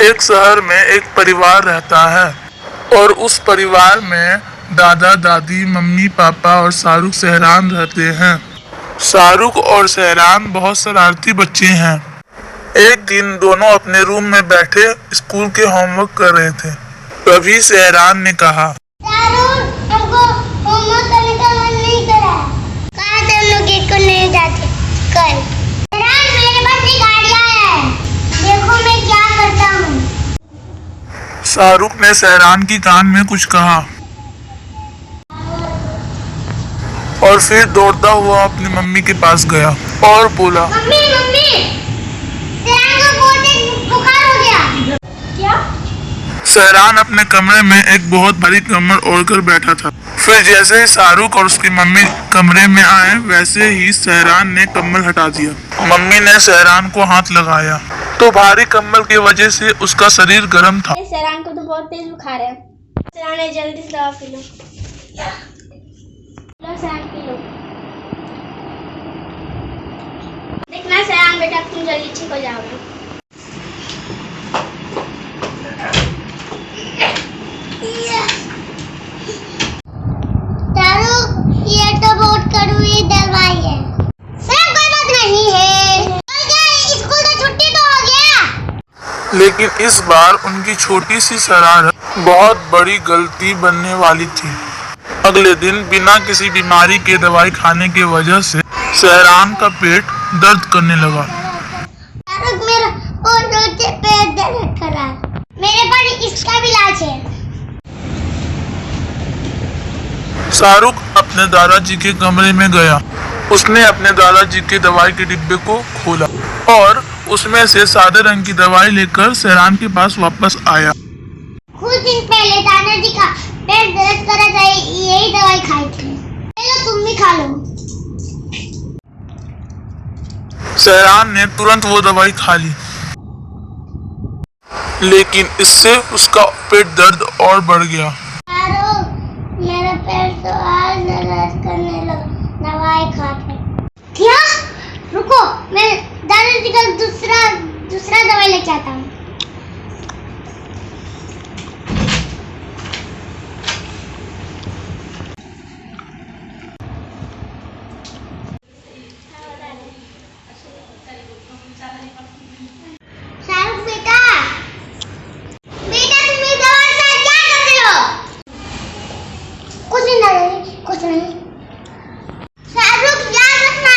एक शहर में एक परिवार रहता है और उस परिवार में दादा दादी मम्मी पापा और शाहरुख सहरान रहते हैं। शाहरुख और सहरान बहुत शरारती बच्चे हैं। एक दिन दोनों अपने रूम में बैठे स्कूल के होमवर्क कर रहे थे। तभी सहरान ने कहा, हमको होमवर्क करने का मन नहीं कर रहा है। कहाँ से हम लोग स्कूल नहीं जाते कल? सहरान, मेरे पास एक आइडिया है, देखो मैं क्या करता हूँ। शाहरुख ने सहरान की कान में कुछ कहा और फिर दौड़ता हुआ अपनी मम्मी के पास गया और बोला, मम्मी मम्मी, सहरान को बहुत तेज बुखार हो गया। क्या? सहरान अपने कमरे में एक बहुत भारी कम्बल ओढ़कर बैठा था। फिर जैसे ही शाहरुख और उसकी मम्मी कमरे में आए वैसे ही सहरान ने कम्बल हटा दिया। मम्मी ने सहरान को हाथ लगाया तो भारी कम्बल की वजह से उसका शरीर गर्म था। सहरान को तो बहुत तेज बुखार है। सहरान, जल्दी से दवा पी लो। सहरान P low. देखना सहरान बेटा, तुम जल्दी ठीक हो जाओगे। ये तो बहुत कड़वी दवाई है। सब गलत नहीं है। स्कूल तो छुट्टी तो हो गया। लेकिन इस बार उनकी छोटी सी शरारत बहुत बड़ी गलती बनने वाली थी। अगले दिन बिना किसी बीमारी के दवाई खाने की वजह से सहरान का पेट दर्द करने लगा। मेरा और रोज पेट दर्द कर रहा है। मेरे पास इसका भी इलाज है। शाहरुख अपने दादाजी के कमरे में गया। उसने अपने दादाजी के दवाई के डिब्बे को खोला और उसमें से सादे रंग की दवाई लेकर सहरान के पास वापस आया। कुछ दिन पहले दादाजी का पेट दर्द कर रहा था, यही दवाई खाई थी। चलो तुम भी खा लो। सहरान ने तुरंत वो दवाई खा ली, लेकिन इससे उसका पेट दर्द और बढ़ गया। मेरा पेट तो आज दर्द करने लगा दवाई खाते। क्या? रुको, मैं दादाजी का दूसरा दवाई लेके आता हूँ। शाहरुख बेटा, बेटा तुम इस दवाई से क्या कर रहे हो? कुछ नहीं दादाजी, कुछ नहीं। शाहरुख याद रखना,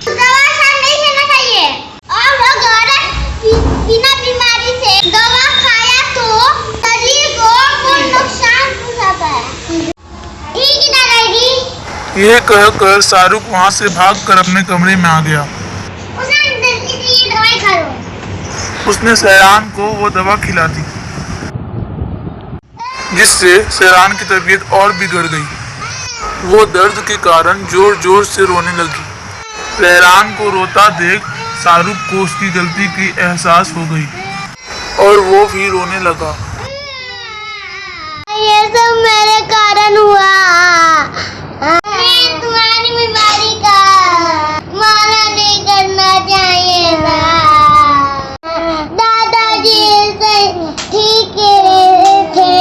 दवा शायद नहीं लेना चाहिए। और अगर बिना बीमारी से दवा खाया तो शरीर को बहुत नुकसान पहुंचाता है। ठीक है दादाजी। ये कहकर शाहरुख वहाँ से भागकर अपने कमरे में आ गया। ये दवाई खा लो। उसने सहरान को वो दवा खिला दी, जिससे सहरान की तबीयत और बिगड़ गई। वो दर्द के कारण जोर जोर से रोने लगी। सहरान को रोता देख शाहरुख को उसकी गलती की एहसास हो गई और वो भी रोने लगा। ये सब मेरे कारण हुआ। मैं तुम्हारी बीमारी का माना नहीं करना चाहिए था। दादाजी ठीक थे।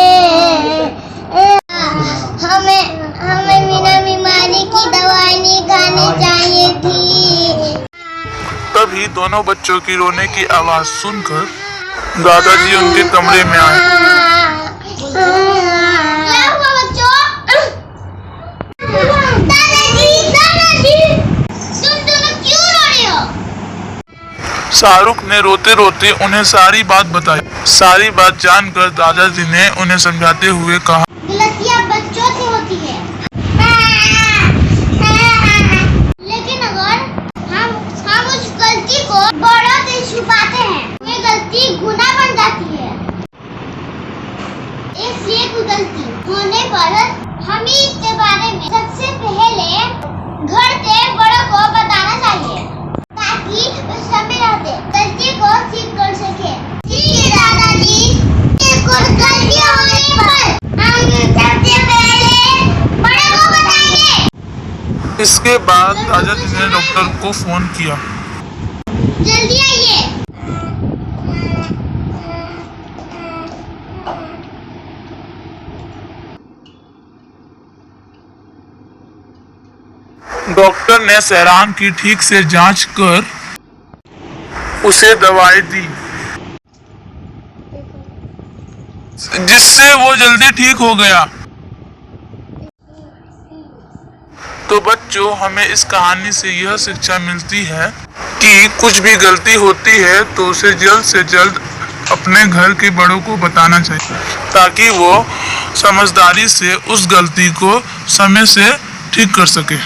हमें बिना बीमारी की दवाई नहीं खानी चाहिए थी। तभी दोनों बच्चों की रोने की आवाज सुनकर दादाजी उनके कमरे में आए। क्या हुआ बच्चों? दादाजी, तुम दोनों क्यों रो रहे हो? शाहरुख ने रोते रोते उन्हें सारी बात बताई। सारी बात जानकर दादाजी ने उन्हें समझाते हुए कहा, गलतियाँ बच्चों से होती है, लेकिन अगर हम उस गलती को बड़ों से छुपाते हैं, ये गलती गुनाह बन जाती है। इसलिए कोई गलती होने पर हमें इसके बारे में सबसे पहले घर के बड़ों को बताना चाहिए, ताकि वे समय रहते गलती को ठीक कर सके। ठीक है दादाजी। गलतियाँ होने पर हम सबसे पहले बड़ों को बताएंगे। इसके बाद दादाजी ने डॉक्टर को फोन किया। जल्दी आइए। डॉक्टर ने सहरान की ठीक से जांच कर उसे दवाई दी, जिससे वो जल्दी ठीक हो गया। तो बच्चों, हमें इस कहानी से यह शिक्षा मिलती है कि कुछ भी गलती होती है तो उसे जल्द से जल्द अपने घर के बड़ों को बताना चाहिए, ताकि वो समझदारी से उस गलती को समय से ठीक कर सके।